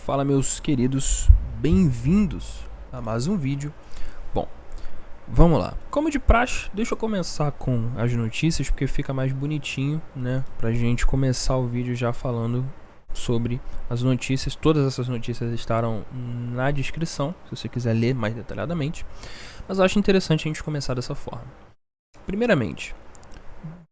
Fala, meus queridos, bem-vindos a mais um vídeo. Bom, vamos lá. Como de praxe, deixa eu começar com as notícias, porque fica mais bonitinho, né? Pra gente começar o vídeo já falando sobre as notícias. Todas essas notícias estarão na descrição, se você quiser ler mais detalhadamente. Mas eu acho interessante a gente começar dessa forma. Primeiramente,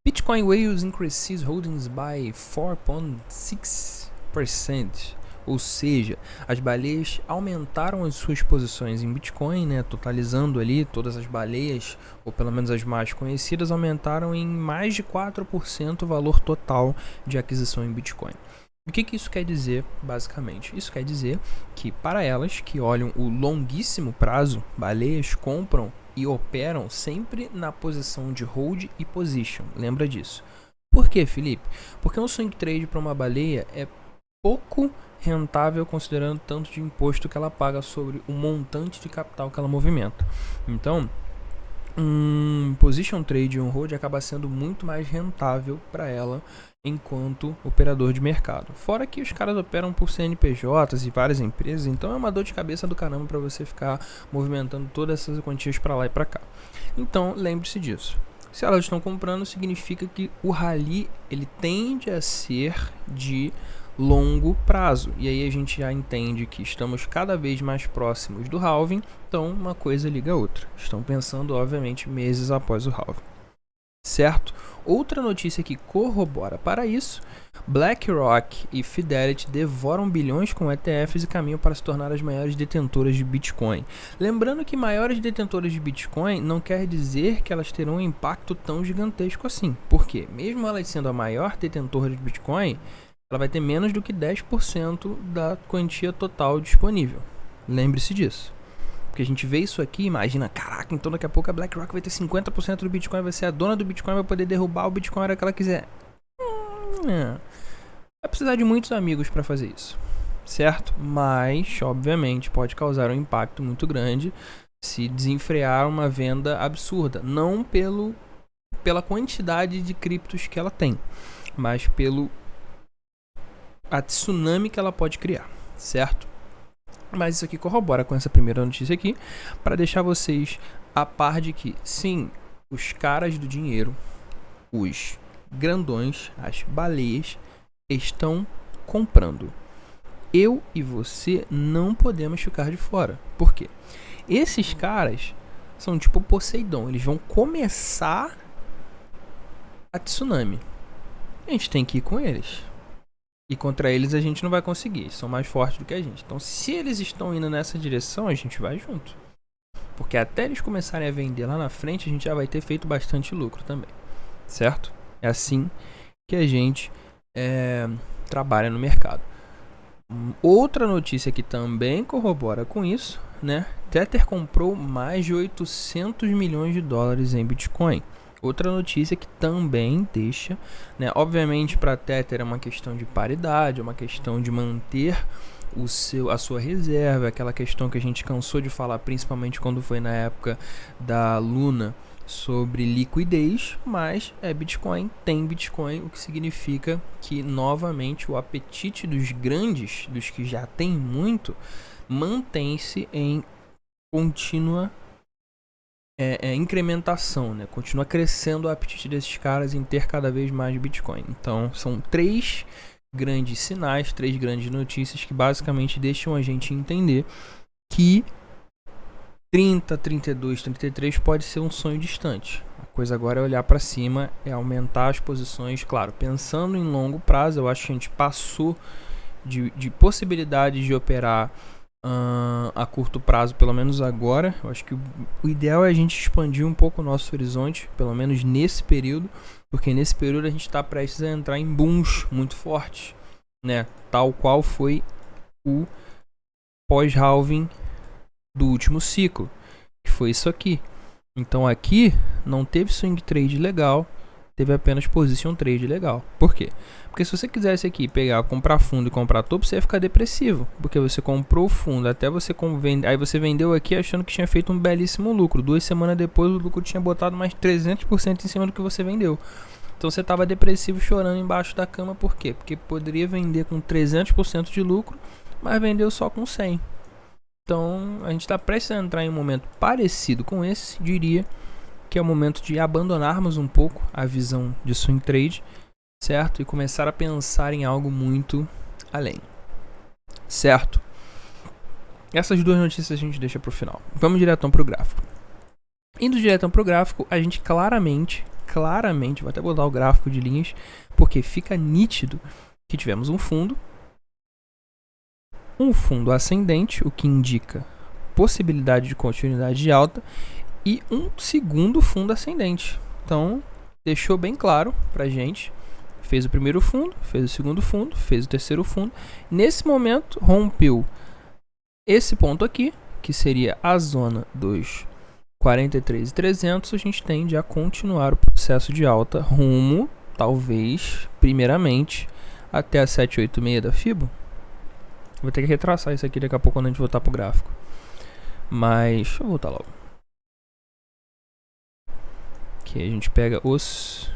Bitcoin Whales increases holdings by 4.6%. Ou seja, as baleias aumentaram as suas posições em Bitcoin, né, totalizando ali todas as baleias, ou pelo menos as mais conhecidas, aumentaram em mais de 4% o valor total de aquisição em Bitcoin. O que isso quer dizer, basicamente? Isso quer dizer que para elas que olham o longuíssimo prazo, baleias compram e operam sempre na posição de hold e position. Lembra disso. Por quê, Felipe? Porque um swing trade para uma baleia é pouco rentável considerando tanto de imposto que ela paga sobre o montante de capital que ela movimenta. Então, um position trade e um hold acaba sendo muito mais rentável para ela enquanto operador de mercado. Fora que os caras operam por CNPJs e várias empresas, então é uma dor de cabeça do caramba para você ficar movimentando todas essas quantias para lá e para cá. Então, lembre-se disso. Se elas estão comprando, significa que o rally ele tende a ser de longo prazo, e aí a gente já entende que estamos cada vez mais próximos do halving, então uma coisa liga a outra. Estão pensando, obviamente, meses após o halving, certo? Outra notícia que corrobora para isso: BlackRock e Fidelity devoram bilhões com ETFs e caminham para se tornar as maiores detentoras de Bitcoin. Lembrando que maiores detentoras de Bitcoin não quer dizer que elas terão um impacto tão gigantesco assim, porque mesmo elas sendo a maior detentora de Bitcoin, ela vai ter menos do que 10% da quantia total disponível. Lembre-se disso. Porque a gente vê isso aqui, imagina, caraca, então daqui a pouco a BlackRock vai ter 50% do Bitcoin, vai ser a dona do Bitcoin, vai poder derrubar o Bitcoin a hora que ela quiser. Vai precisar de muitos amigos para fazer isso, certo? Mas, obviamente, pode causar um impacto muito grande se desenfrear uma venda absurda. Não pela quantidade de criptos que ela tem, mas pelo a tsunami que ela pode criar, certo? Mas isso aqui corrobora com essa primeira notícia aqui, para deixar vocês a par de que, sim, os caras do dinheiro, os grandões, as baleias, estão comprando. Eu e você não podemos ficar de fora. Por quê? Esses caras são tipo Poseidon, eles vão começar a tsunami. A gente tem que ir com eles. E contra eles a gente não vai conseguir, são mais fortes do que a gente. Então, se eles estão indo nessa direção, a gente vai junto. Porque até eles começarem a vender lá na frente, a gente já vai ter feito bastante lucro também. Certo? É assim que a gente trabalha no mercado. Outra notícia que também corrobora com isso, né? Tether comprou mais de 800 milhões de dólares em Bitcoin. Outra notícia que também deixa, né? Obviamente para Tether é uma questão de paridade, é uma questão de manter a sua reserva, aquela questão que a gente cansou de falar, principalmente quando foi na época da Luna, sobre liquidez, mas Bitcoin, tem Bitcoin, o que significa que novamente o apetite dos grandes, dos que já tem muito, mantém-se em contínua incrementação, né? Continua crescendo o apetite desses caras em ter cada vez mais Bitcoin. Então são três grandes sinais, três grandes notícias que basicamente deixam a gente entender que 30, 32, 33 pode ser um sonho distante. A coisa agora é olhar para cima, é aumentar as posições. Claro, pensando em longo prazo, eu acho que a gente passou de possibilidades de operar a curto prazo, pelo menos agora. Eu acho que o ideal é a gente expandir um pouco o nosso horizonte, pelo menos nesse período, porque nesse período a gente está prestes a entrar em booms muito fortes, né? Tal qual foi o pós-halving do último ciclo, que foi isso aqui. Então aqui não teve swing trade legal, teve apenas position trade legal. Por quê? Porque se você quisesse aqui pegar, comprar fundo e comprar topo, você ia ficar depressivo, porque você comprou o fundo, até você aí você vendeu aqui achando que tinha feito um belíssimo lucro. 2 semanas depois o lucro tinha botado mais 300% em cima do que você vendeu. Então você estava depressivo, chorando embaixo da cama. Por quê? Porque poderia vender com 300% de lucro, mas vendeu só com 100. Então a gente está prestes a entrar em um momento parecido com esse, diria que é o momento de abandonarmos um pouco a visão de swing trade, certo? E começar a pensar em algo muito além, certo? Essas duas notícias a gente deixa para o final. Vamos diretão para o gráfico. Indo diretão para o gráfico, a gente claramente, vou até botar o gráfico de linhas, porque fica nítido que tivemos um fundo ascendente, o que indica possibilidade de continuidade de alta, e um segundo fundo ascendente. Então, deixou bem claro pra gente. Fez o primeiro fundo, fez o segundo fundo, fez o terceiro fundo. Nesse momento, rompeu esse ponto aqui, que seria a zona dos 43.300. A gente tende a continuar o processo de alta rumo, talvez, primeiramente, até a 786 da FIBO. Vou ter que retraçar isso aqui daqui a pouco quando a gente voltar pro gráfico. Mas, deixa eu voltar logo. Aqui a gente pega os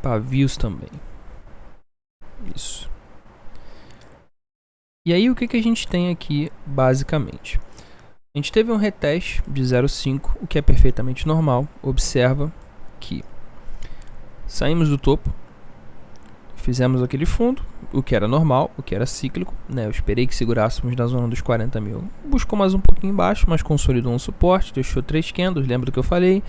pavios também. Isso. E aí o que a gente tem aqui basicamente? A gente teve um reteste de 0,5, o que é perfeitamente normal. Observa que saímos do topo, fizemos aquele fundo, o que era normal, o que era cíclico, né? Eu esperei que segurássemos na zona dos 40 mil. Buscou mais um pouquinho embaixo, mas consolidou um suporte, deixou 3 candles, lembra do que eu falei?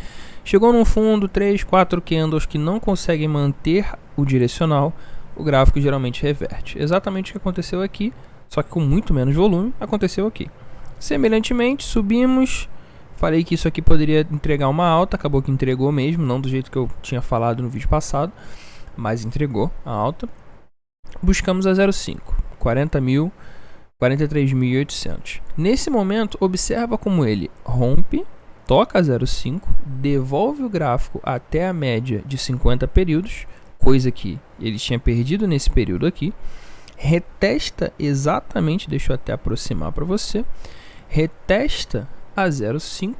Chegou num fundo, 3, 4 candles que não conseguem manter o direcional, o gráfico geralmente reverte. Exatamente o que aconteceu aqui, só que com muito menos volume, aconteceu aqui. Semelhantemente, subimos, falei que isso aqui poderia entregar uma alta, acabou que entregou mesmo, não do jeito que eu tinha falado no vídeo passado, mas entregou a alta. Buscamos a 0,5, 40 mil, 43.800. Nesse momento, observa como ele rompe, toca a 0,5, devolve o gráfico até a média de 50 períodos, coisa que ele tinha perdido nesse período aqui, retesta exatamente, deixa eu até aproximar para você, retesta a 0,5,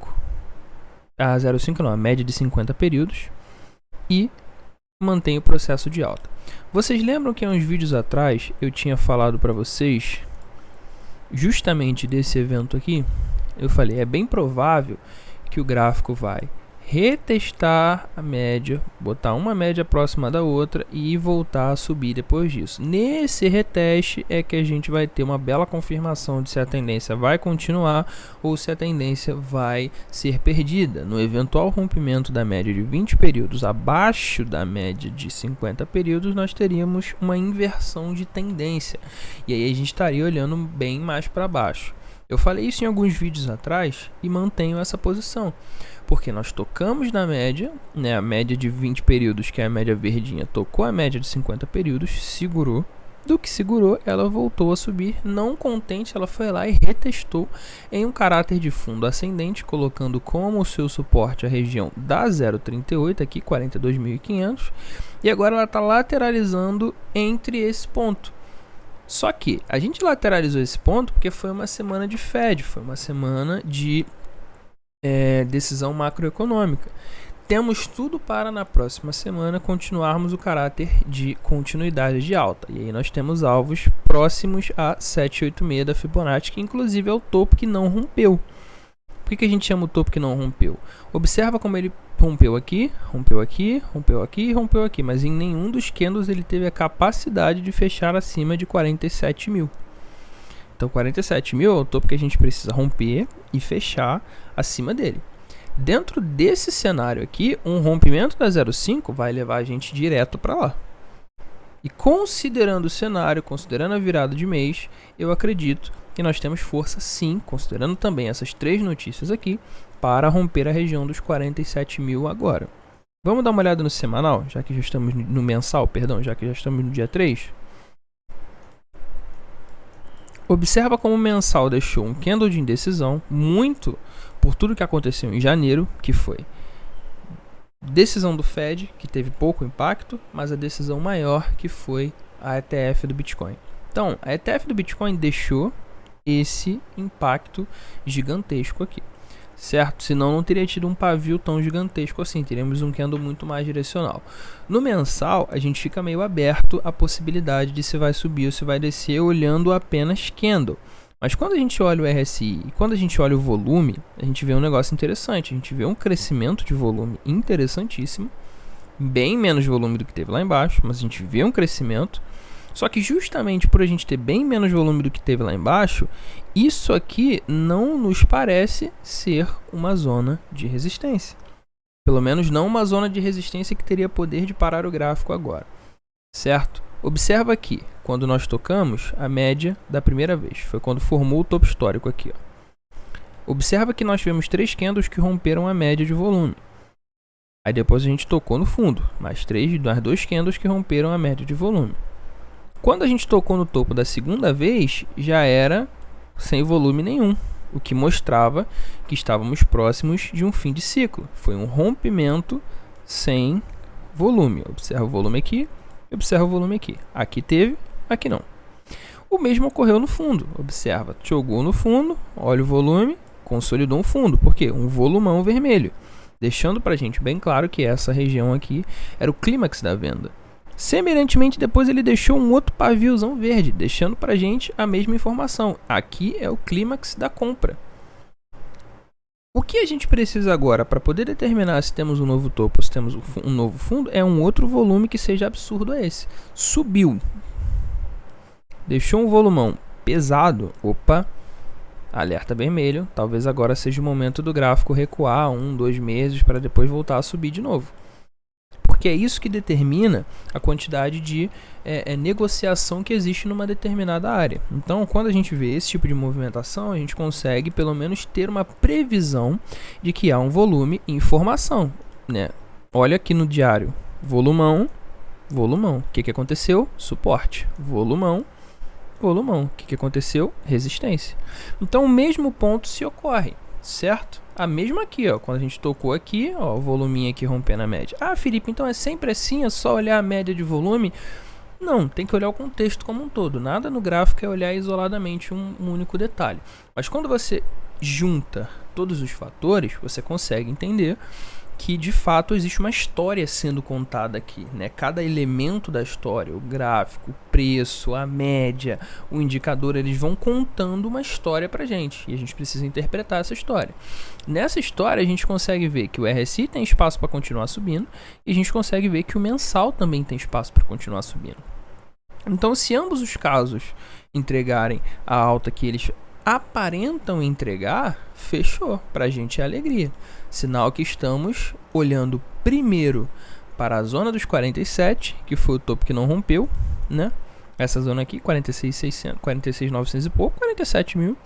a média de 50 períodos, e mantém o processo de alta. Vocês lembram que há uns vídeos atrás eu tinha falado para vocês justamente desse evento aqui? Eu falei, é bem provável que o gráfico vai retestar a média, botar uma média próxima da outra e voltar a subir depois disso. Nesse reteste é que a gente vai ter uma bela confirmação de se a tendência vai continuar ou se a tendência vai ser perdida. No eventual rompimento da média de 20 períodos abaixo da média de 50 períodos, nós teríamos uma inversão de tendência. E aí a gente estaria olhando bem mais para baixo. Eu falei isso em alguns vídeos atrás e mantenho essa posição. Porque nós tocamos na média, né, a média de 20 períodos, que é a média verdinha, tocou a média de 50 períodos, segurou. Do que segurou, ela voltou a subir. Não contente, ela foi lá e retestou em um caráter de fundo ascendente, colocando como seu suporte a região da 0,38, aqui 42.500. E agora ela está lateralizando entre esse ponto. Só que a gente lateralizou esse ponto porque foi uma semana de Fed, foi uma semana de decisão macroeconômica. Temos tudo para na próxima semana continuarmos o caráter de continuidade de alta. E aí nós temos alvos próximos a 786 da Fibonacci, que inclusive é o topo que não rompeu. Por que a gente chama o topo que não rompeu? Observa como ele rompeu aqui, rompeu aqui, rompeu aqui e rompeu aqui. Mas em nenhum dos candles ele teve a capacidade de fechar acima de 47 mil. Então 47 mil é o topo que a gente precisa romper e fechar acima dele. Dentro desse cenário aqui, um rompimento da 0,5 vai levar a gente direto para lá. E considerando o cenário, considerando a virada de mês, eu acredito que nós temos força sim, considerando também essas 3 notícias aqui, para romper a região dos 47 mil agora. Vamos dar uma olhada no semanal, já que já estamos no mensal, perdão, já que já estamos no dia 3. Observa como o mensal deixou um candle de indecisão, muito por tudo que aconteceu em janeiro, que foi decisão do Fed, que teve pouco impacto, mas a decisão maior, que foi a ETF do Bitcoin. Então, a ETF do Bitcoin deixou esse impacto gigantesco aqui, certo? Senão não teria tido um pavio tão gigantesco assim, teríamos um candle muito mais direcional. No mensal, a gente fica meio aberto à possibilidade de se vai subir ou se vai descer olhando apenas candle. Mas quando a gente olha o RSI e quando a gente olha o volume, a gente vê um negócio interessante, a gente vê um crescimento de volume interessantíssimo, bem menos volume do que teve lá embaixo, mas a gente vê um crescimento. Só que justamente por a gente ter bem menos volume do que teve lá embaixo, isso aqui não nos parece ser uma zona de resistência. Pelo menos não uma zona de resistência que teria poder de parar o gráfico agora, certo? Observa aqui, quando nós tocamos a média da primeira vez, foi quando formou o topo histórico aqui, ó. Observa que nós tivemos 3 candles que romperam a média de volume. Aí depois a gente tocou no fundo, mais 2 candles que romperam a média de volume. Quando a gente tocou no topo da segunda vez, já era sem volume nenhum, o que mostrava que estávamos próximos de um fim de ciclo. Foi um rompimento sem volume. Observa o volume aqui, observa o volume aqui. Aqui teve, aqui não. O mesmo ocorreu no fundo. Observa, jogou no fundo, olha o volume, consolidou um fundo. Por quê? Um volumão vermelho. Deixando para a gente bem claro que essa região aqui era o clímax da venda. Semelhantemente, depois ele deixou um outro paviozão verde, deixando para a gente a mesma informação. Aqui é o clímax da compra. O que a gente precisa agora para poder determinar se temos um novo topo ou se temos um novo fundo é um outro volume que seja absurdo a esse. Subiu. Deixou um volumão pesado. Opa, alerta vermelho. Talvez agora seja o momento do gráfico recuar 1, 2 meses para depois voltar a subir de novo. Porque é isso que determina a quantidade de negociação que existe numa determinada área. Então, quando a gente vê esse tipo de movimentação, a gente consegue pelo menos ter uma previsão de que há um volume em formação, né? Olha aqui no diário, volumão, volumão. O que aconteceu? Suporte. Volumão, volumão. O que aconteceu? Resistência. Então, o mesmo ponto se ocorre, certo? A mesma aqui, ó, quando a gente tocou aqui, ó, o voluminho aqui rompendo a média. Ah, Felipe, então é sempre assim, é só olhar a média de volume? Não, tem que olhar o contexto como um todo. Nada no gráfico é olhar isoladamente um único detalhe. Mas quando você junta todos os fatores, você consegue entender que de fato existe uma história sendo contada aqui, né? Cada elemento da história, o gráfico, o preço, a média, o indicador, eles vão contando uma história pra gente e a gente precisa interpretar essa história. Nessa história a gente consegue ver que o RSI tem espaço para continuar subindo e a gente consegue ver que o mensal também tem espaço para continuar subindo. Então, se ambos os casos entregarem a alta que eles aparentam entregar, fechou, pra gente é alegria. Sinal que estamos olhando primeiro para a zona dos 47, que foi o topo que não rompeu, né? Essa zona aqui, 46.600, 46.900 e pouco, 47 mil.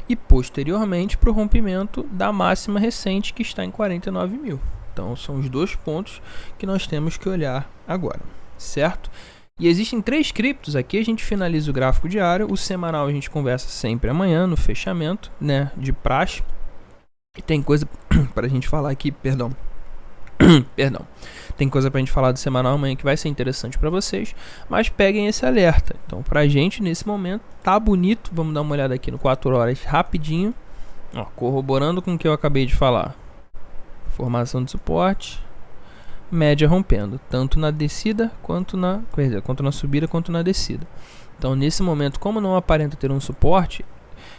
E posteriormente para o rompimento da máxima recente, que está em 49 mil. Então são os dois pontos que nós temos que olhar agora, certo? E existem 3 criptos aqui, a gente finaliza o gráfico diário, o semanal a gente conversa sempre amanhã no fechamento, né, de praxe. E tem coisa pra gente falar aqui, perdão. Tem coisa pra gente falar do semanal amanhã que vai ser interessante pra vocês, mas peguem esse alerta. Então, pra gente nesse momento tá bonito, vamos dar uma olhada aqui no 4 horas rapidinho. Ó, corroborando com o que eu acabei de falar. Formação de suporte, média rompendo, tanto na descida quanto na subida quanto na descida. Então, nesse momento, como não aparenta ter um suporte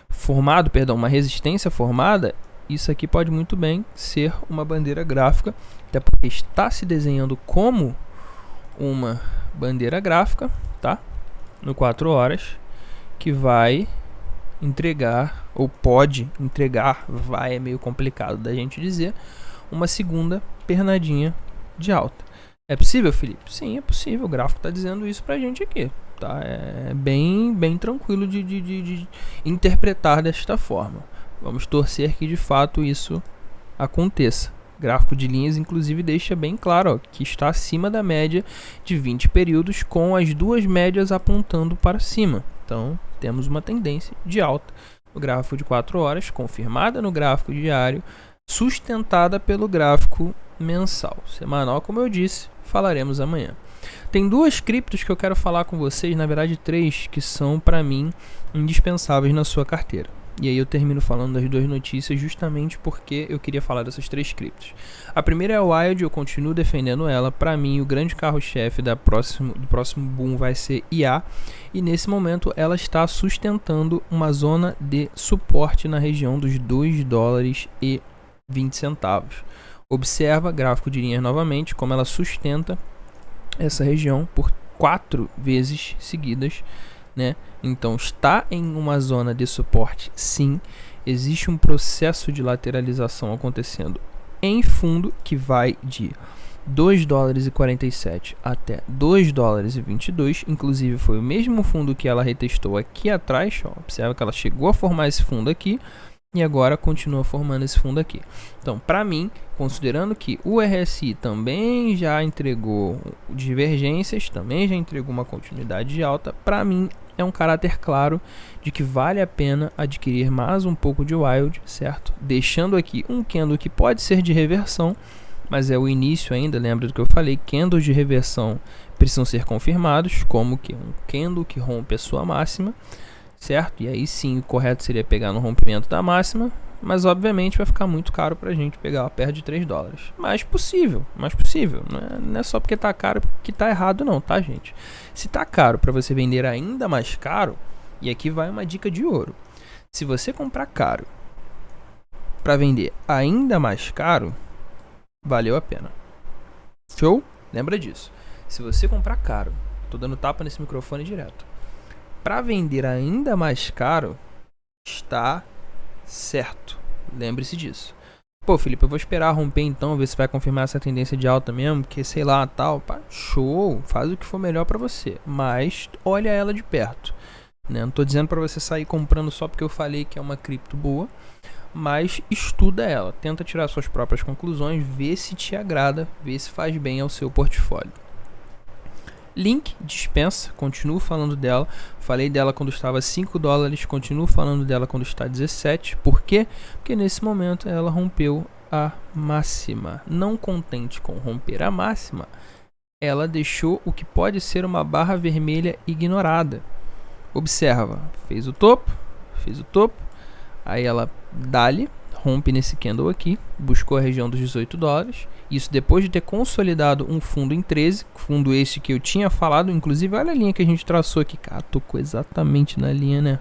formado, uma resistência formada, isso aqui pode muito bem ser uma bandeira gráfica, até porque está se desenhando como uma bandeira gráfica, tá? No 4 horas, que vai entregar, ou pode entregar, vai é meio complicado da gente dizer, uma segunda pernadinha de alta. É possível, Felipe? Sim, é possível. O gráfico está dizendo isso pra gente aqui, tá? É bem tranquilo de interpretar desta forma. Vamos torcer que de fato isso aconteça. O gráfico de linhas, inclusive, deixa bem claro, ó, que está acima da média de 20 períodos, com as duas médias apontando para cima. Então, temos uma tendência de alta no gráfico de 4 horas, confirmada no gráfico diário, sustentada pelo gráfico mensal. Semanal, como eu disse, falaremos amanhã. Tem 2 criptos que eu quero falar com vocês, na verdade 3, que são para mim indispensáveis na sua carteira. E aí eu termino falando das duas notícias justamente porque eu queria falar dessas 3 criptos. A primeira é a Wild, eu continuo defendendo ela. Para mim, o grande carro-chefe do próximo boom vai ser IA. E nesse momento ela está sustentando uma zona de suporte na região dos $2,20. Observa, gráfico de linhas novamente, como ela sustenta essa região por 4 vezes seguidas, né? Então está em uma zona de suporte, sim. Existe um processo de lateralização acontecendo em fundo que vai de $2,47 até $2,22. Inclusive foi o mesmo fundo que ela retestou aqui atrás, ó. Observa que ela chegou a formar esse fundo aqui e agora continua formando esse fundo aqui. Então, para mim, considerando que o RSI também já entregou divergências, também já entregou uma continuidade de alta, para mim é um caráter claro de que vale a pena adquirir mais um pouco de Wild, certo? Deixando aqui um candle que pode ser de reversão, mas é o início ainda, lembra do que eu falei, candles de reversão precisam ser confirmados, como que um candle que rompe a sua máxima, certo? E aí sim, o correto seria pegar no rompimento da máxima, mas obviamente vai ficar muito caro pra gente pegar perto de $3. Mas possível. Não é só porque tá caro que tá errado não, tá, gente? Se tá caro para você vender ainda mais caro, e aqui vai uma dica de ouro. Se você comprar caro para vender ainda mais caro, valeu a pena. Show? Lembra disso. Se você comprar caro, tô dando tapa nesse microfone direto, para vender ainda mais caro, está certo. Lembre-se disso. Pô, Felipe, eu vou esperar romper então, ver se vai confirmar essa tendência de alta mesmo, porque sei lá, tal, pá, show, faz o que for melhor para você, mas olha ela de perto, né? Não tô dizendo para você sair comprando só porque eu falei que é uma cripto boa, mas estuda ela, tenta tirar suas próprias conclusões, vê se te agrada, vê se faz bem ao seu portfólio. Link dispensa, continuo falando dela. Falei dela quando estava $5, continuo falando dela quando está 17. Por quê? Porque nesse momento ela rompeu a máxima. Não contente com romper a máxima, ela deixou o que pode ser uma barra vermelha ignorada. Observa, fez o topo, aí ela dá-lhe, rompe nesse candle aqui, buscou a região dos $18. Isso depois de ter consolidado um fundo em 13, fundo esse que eu tinha falado, inclusive olha a linha que a gente traçou aqui, cara, tocou exatamente na linha, né,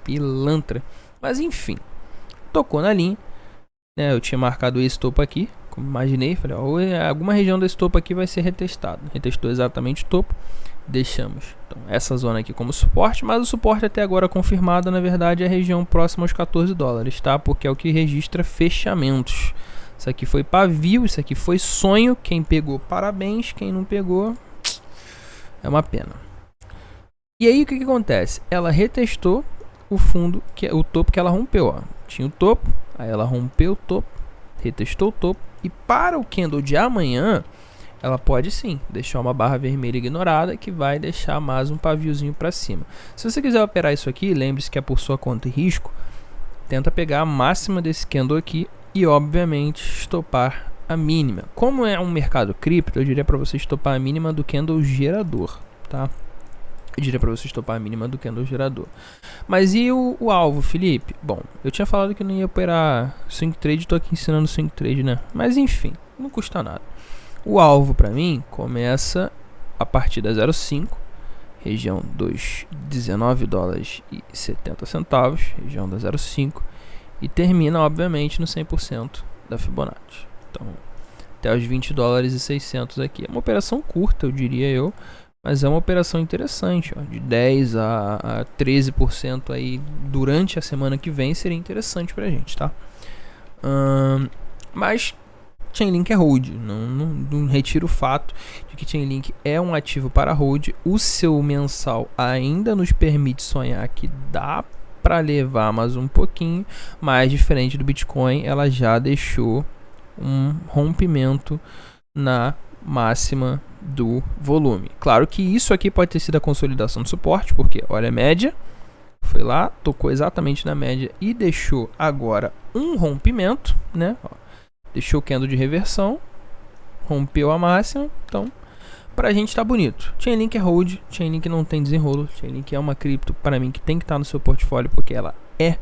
pilantra, mas enfim, tocou na linha, né, eu tinha marcado esse topo aqui, como imaginei, falei, ó, alguma região desse topo aqui vai ser retestado, retestou exatamente o topo, deixamos então essa zona aqui como suporte, mas o suporte até agora confirmado, na verdade, é a região próxima aos $14, tá, porque é o que registra fechamentos. Isso aqui foi pavio, isso aqui foi sonho. Quem pegou, parabéns. Quem não pegou, é uma pena. E aí o que acontece? Ela retestou o fundo, o topo que ela rompeu. Ó. Tinha o topo, aí ela rompeu o topo, retestou o topo. E para o candle de amanhã, ela pode sim deixar uma barra vermelha ignorada que vai deixar mais um paviozinho para cima. Se você quiser operar isso aqui, lembre-se que é por sua conta e risco. Tenta pegar a máxima desse candle aqui e obviamente estopar a mínima. Como é um mercado cripto, eu diria para você estopar a mínima do candle gerador, tá? Eu diria para você estopar a mínima do candle gerador. Mas e o alvo, Felipe? Bom, eu tinha falado que não ia operar swing trade, tô aqui ensinando swing trade, né? Mas enfim, não custa nada. O alvo para mim começa a partir da 0,5, região dos $19,70, região da 0,5. E termina, obviamente, no 100% da Fibonacci. Então, até os $20,600 aqui. É uma operação curta, eu diria eu. Mas é uma operação interessante. Ó, de 10% a 13% aí durante a semana que vem seria interessante pra gente, tá? Mas Chainlink é hold. Não retiro o fato de que Chainlink é um ativo para hold. O seu mensal ainda nos permite sonhar que dá para levar mais um pouquinho, mas diferente do Bitcoin, ela já deixou um rompimento na máxima do volume. Claro que isso aqui pode ter sido a consolidação do suporte, porque olha a média, foi lá, tocou exatamente na média e deixou agora um rompimento, né? Ó, deixou o candle de reversão, rompeu a máxima, então pra gente tá bonito. Chainlink é hold, Chainlink não tem desenrolo, Chainlink é uma cripto para mim que tem que estar no seu portfólio porque ela é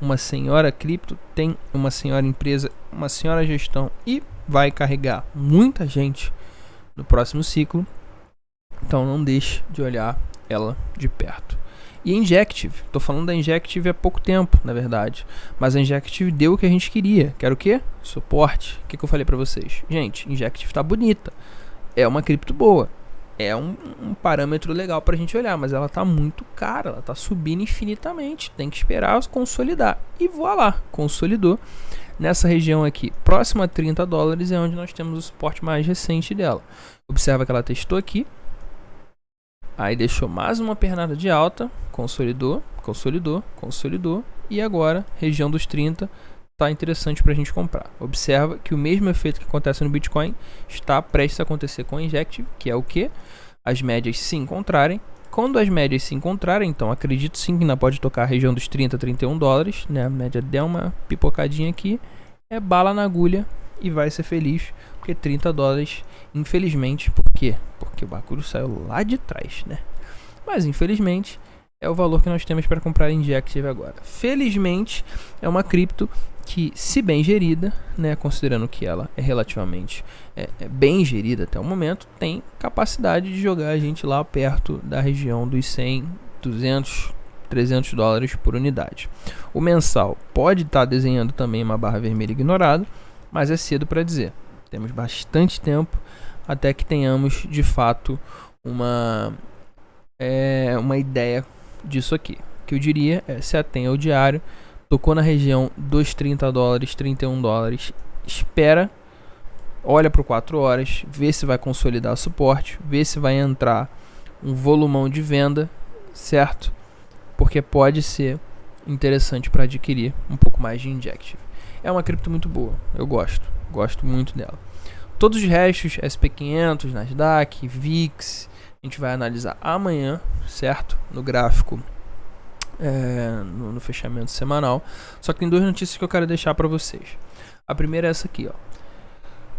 uma senhora cripto, tem uma senhora empresa, uma senhora gestão e vai carregar muita gente no próximo ciclo. Então não deixe de olhar ela de perto. E a Injective, tô falando da Injective há pouco tempo, na verdade, mas a Injective deu o que a gente queria, que era o quê? Suporte. O que eu falei pra vocês? Gente, Injective tá bonita, é uma cripto boa, é um parâmetro legal pra gente olhar, mas ela tá muito cara, ela tá subindo infinitamente, tem que esperar consolidar. E voilá, consolidou. Nessa região aqui, próxima a $30, é onde nós temos o suporte mais recente dela. Observa que ela testou aqui, aí deixou mais uma pernada de alta, consolidou, consolidou, consolidou, e agora, região dos 30, tá interessante para a gente comprar. Observa que o mesmo efeito que acontece no Bitcoin está prestes a acontecer com a Injective, que é o que? As médias se encontrarem. Quando as médias se encontrarem, então acredito sim que ainda pode tocar a região dos 30, $31, né? A média deu uma pipocadinha aqui, é bala na agulha e vai ser feliz, porque $30, infelizmente, por quê? Porque o bagulho saiu lá de trás, né? Mas infelizmente é o valor que nós temos para comprar a Injective agora. Felizmente é uma cripto que, se bem gerida, né, considerando que ela é relativamente bem gerida até o momento, tem capacidade de jogar a gente lá perto da região dos 100, 200, $300 por unidade. O mensal pode estar desenhando também uma barra vermelha ignorada, mas é cedo para dizer. Temos bastante tempo até que tenhamos de fato uma ideia disso aqui. O que eu diria é: se atenha ao diário, tocou na região dos $30, $31, espera, olha para 4 horas, vê se vai consolidar suporte, vê se vai entrar um volumão de venda, certo? Porque pode ser interessante para adquirir um pouco mais de Injective. É uma cripto muito boa, eu gosto muito dela. Todos os restos, SP500, Nasdaq, VIX, a gente vai analisar amanhã, certo? No gráfico, no fechamento semanal. Só que tem 2 notícias que eu quero deixar para vocês. A primeira é essa aqui, ó.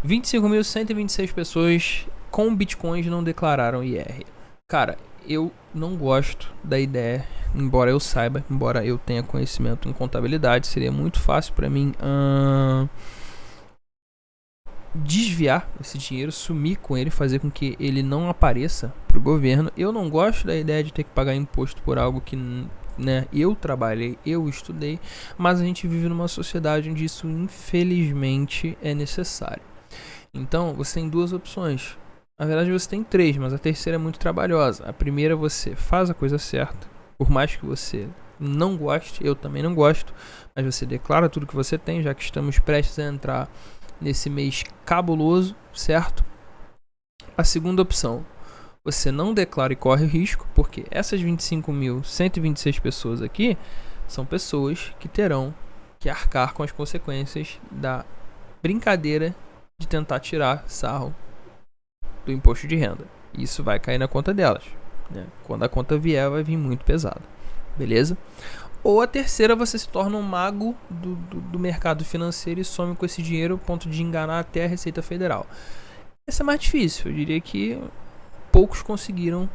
25.126 pessoas com bitcoins não declararam IR. Cara, eu não gosto da ideia, embora eu saiba, embora eu tenha conhecimento em contabilidade, seria muito fácil para mim desviar esse dinheiro, sumir com ele, fazer com que ele não apareça para o governo. Eu não gosto da ideia de ter que pagar imposto por algo que, né, eu trabalhei, eu estudei, mas a gente vive numa sociedade onde isso infelizmente é necessário. Então você tem 2 opções. Na verdade você tem 3, mas a terceira é muito trabalhosa. A primeira, você faz a coisa certa, por mais que você não goste, eu também não gosto, mas você declara tudo que você tem, já que estamos prestes a entrar nesse mês cabuloso, certo? A segunda opção, você não declara e corre o risco, porque essas 25.126 pessoas aqui são pessoas que terão que arcar com as consequências da brincadeira de tentar tirar sarro do imposto de renda. Isso vai cair na conta delas, né? Quando a conta vier, vai vir muito pesado, beleza? Ou a terceira, você se torna um mago do mercado financeiro e some com esse dinheiro ao ponto de enganar até a Receita Federal. Essa é mais difícil, eu diria que poucos conseguiram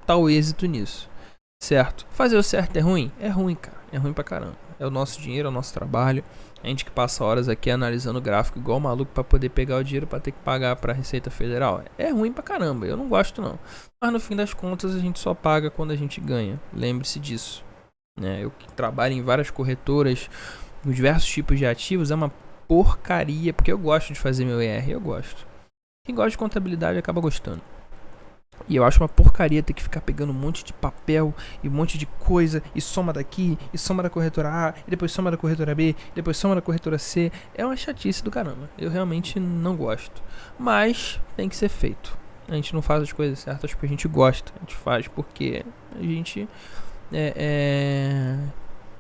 tal êxito nisso, certo? Fazer o certo é ruim? É ruim, cara, é ruim pra caramba. É o nosso dinheiro, é o nosso trabalho. A gente que passa horas aqui analisando o gráfico igual maluco para poder pegar o dinheiro para ter que pagar para a Receita Federal. É ruim pra caramba, eu não gosto não. Mas no fim das contas a gente só paga quando a gente ganha. Lembre-se disso, né? Eu que trabalho em várias corretoras, com diversos tipos de ativos, é uma porcaria, porque eu gosto de fazer meu ER, eu gosto. Quem gosta de contabilidade acaba gostando. E eu acho uma porcaria ter que ficar pegando um monte de papel e um monte de coisa, e soma daqui, e soma da corretora A, e depois soma da corretora B, e depois soma da corretora C. É uma chatice do caramba. Eu realmente não gosto. Mas tem que ser feito. A gente não faz as coisas certas porque a gente gosta. A gente faz porque a gente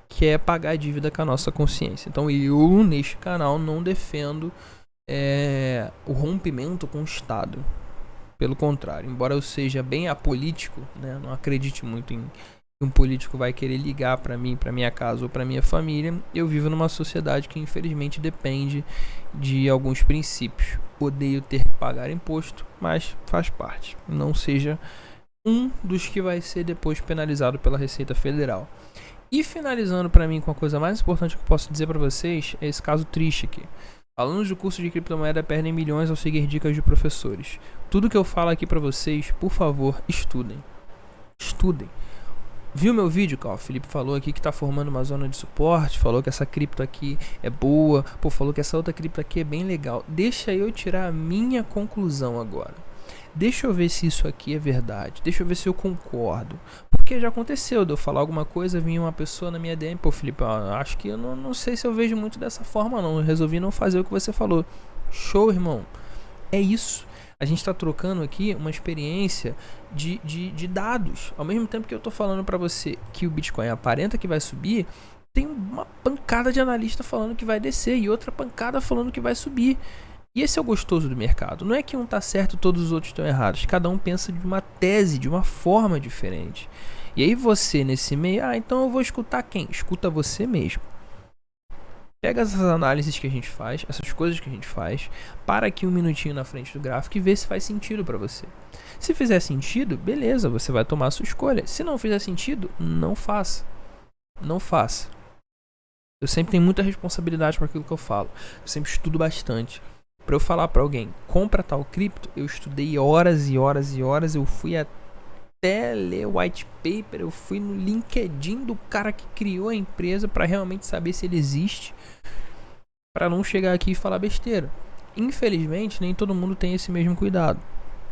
quer pagar a dívida com a nossa consciência. Então eu, neste canal, não defendo o rompimento com o Estado. Pelo contrário, embora eu seja bem apolítico, né, não acredite muito em que um político vai querer ligar para mim, para minha casa ou para minha família, eu vivo numa sociedade que infelizmente depende de alguns princípios. Odeio ter que pagar imposto, mas faz parte. Não seja um dos que vai ser depois penalizado pela Receita Federal. E finalizando para mim com a coisa mais importante que eu posso dizer para vocês, é esse caso triste aqui. Alunos do curso de criptomoeda perdem milhões ao seguir dicas de professores. Tudo que eu falo aqui para vocês, por favor, estudem. Estudem. Viu meu vídeo, cara? O Felipe falou aqui que tá formando uma zona de suporte, falou que essa cripto aqui é boa, falou que essa outra cripto aqui é bem legal. Deixa eu tirar a minha conclusão agora. Deixa eu ver se isso aqui é verdade. Deixa eu ver se eu concordo. Porque já aconteceu de eu falar alguma coisa, vinha uma pessoa na minha DM, Felipe, acho que eu não sei se eu vejo muito dessa forma não. Eu resolvi não fazer o que você falou. Show, irmão. É isso. A gente está trocando aqui uma experiência de dados. Ao mesmo tempo que eu tô falando para você que o Bitcoin aparenta que vai subir, tem uma pancada de analista falando que vai descer e outra pancada falando que vai subir. E esse é o gostoso do mercado. Não é que um tá certo e todos os outros estão errados. Cada um pensa de uma tese, de uma forma diferente. E aí você, nesse meio, então eu vou escutar quem? Escuta você mesmo. Pega essas análises que a gente faz, essas coisas que a gente faz, para aqui um minutinho na frente do gráfico e vê se faz sentido para você. Se fizer sentido, beleza, você vai tomar a sua escolha. Se não fizer sentido, não faça. Não faça. Eu sempre tenho muita responsabilidade com aquilo que eu falo. Eu sempre estudo bastante. Para eu falar para alguém, compra tal cripto, eu estudei horas e horas e horas, eu fui até ler white paper, eu fui no LinkedIn do cara que criou a empresa para realmente saber se ele existe, para não chegar aqui e falar besteira. Infelizmente, nem todo mundo tem esse mesmo cuidado.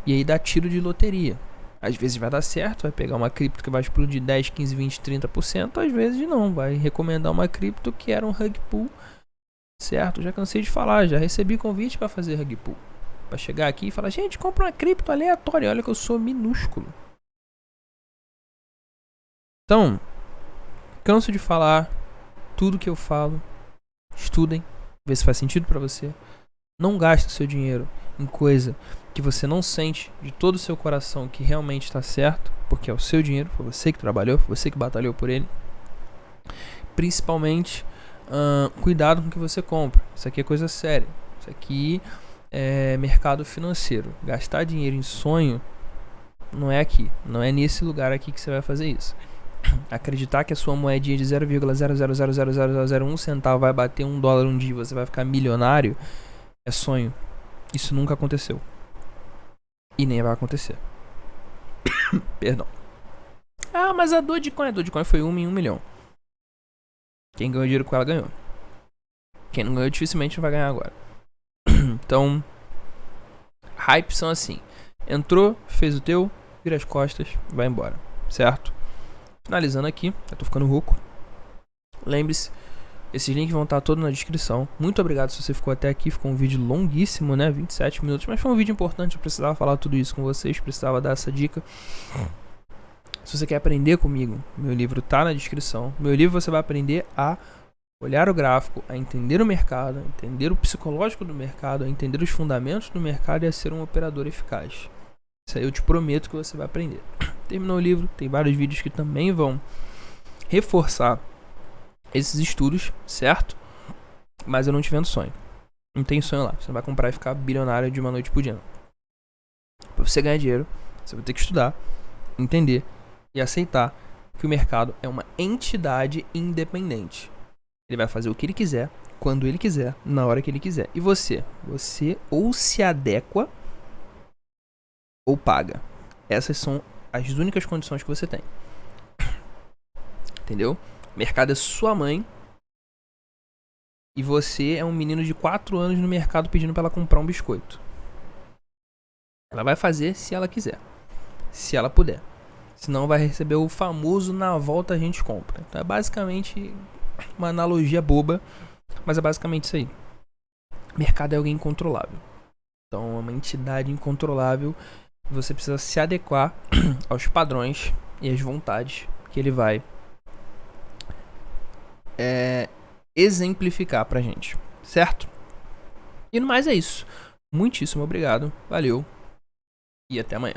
E aí dá tiro de loteria. Às vezes vai dar certo, vai pegar uma cripto que vai explodir 10, 15, 20, 30%, às vezes não, vai recomendar uma cripto que era um rug pull. Certo, já cansei de falar, já recebi convite para fazer rug pull. Para chegar aqui e falar, gente, compra uma cripto aleatória, olha que eu sou minúsculo. Então, canso de falar tudo que eu falo. Estudem, vê se faz sentido para você. Não gaste seu dinheiro em coisa que você não sente de todo o seu coração que realmente está certo, porque é o seu dinheiro, foi você que trabalhou, foi você que batalhou por ele. Principalmente, cuidado com o que você compra. Isso aqui é coisa séria. Isso aqui é mercado financeiro. Gastar dinheiro em sonho não é aqui. Não é nesse lugar aqui que você vai fazer isso. Acreditar que a sua moedinha de 0,0000001 centavo vai bater $1 um dia e você vai ficar milionário é sonho. Isso nunca aconteceu. E nem vai acontecer. Perdão. Mas a Dogecoin foi 1 em 1 milhão. Quem ganhou dinheiro com ela ganhou. Quem não ganhou dificilmente não vai ganhar agora. Então, hypes são assim. Entrou, fez o teu, vira as costas, vai embora. Certo? Finalizando aqui, eu tô ficando rouco. Lembre-se, esses links vão estar todos na descrição. Muito obrigado se você ficou até aqui. Ficou um vídeo longuíssimo, né? 27 minutos. Mas foi um vídeo importante. Eu precisava falar tudo isso com vocês. Precisava dar essa dica. Se você quer aprender comigo, meu livro tá na descrição. Meu livro você vai aprender a olhar o gráfico, a entender o mercado, a entender o psicológico do mercado, a entender os fundamentos do mercado e a ser um operador eficaz. Isso aí eu te prometo que você vai aprender. Terminou o livro, tem vários vídeos que também vão reforçar esses estudos, certo? Mas eu não te vendo sonho. Não tem sonho lá. Você não vai comprar e ficar bilionário de uma noite pro dia. Pra você ganhar dinheiro, você vai ter que estudar, entender e aceitar que o mercado é uma entidade independente. Ele vai fazer o que ele quiser, quando ele quiser, na hora que ele quiser. E você ou se adequa ou paga. Essas são as únicas condições que você tem. Entendeu? O mercado é sua mãe e você é um menino de 4 anos no mercado pedindo pra ela comprar um biscoito. Ela vai fazer se ela quiser, se ela puder. Senão vai receber o famoso na volta a gente compra. Então é basicamente uma analogia boba, mas é basicamente isso aí. O mercado é alguém incontrolável. Então é uma entidade incontrolável. Você precisa se adequar aos padrões e às vontades que ele vai exemplificar pra gente, certo? E no mais é isso. Muitíssimo obrigado, valeu e até amanhã.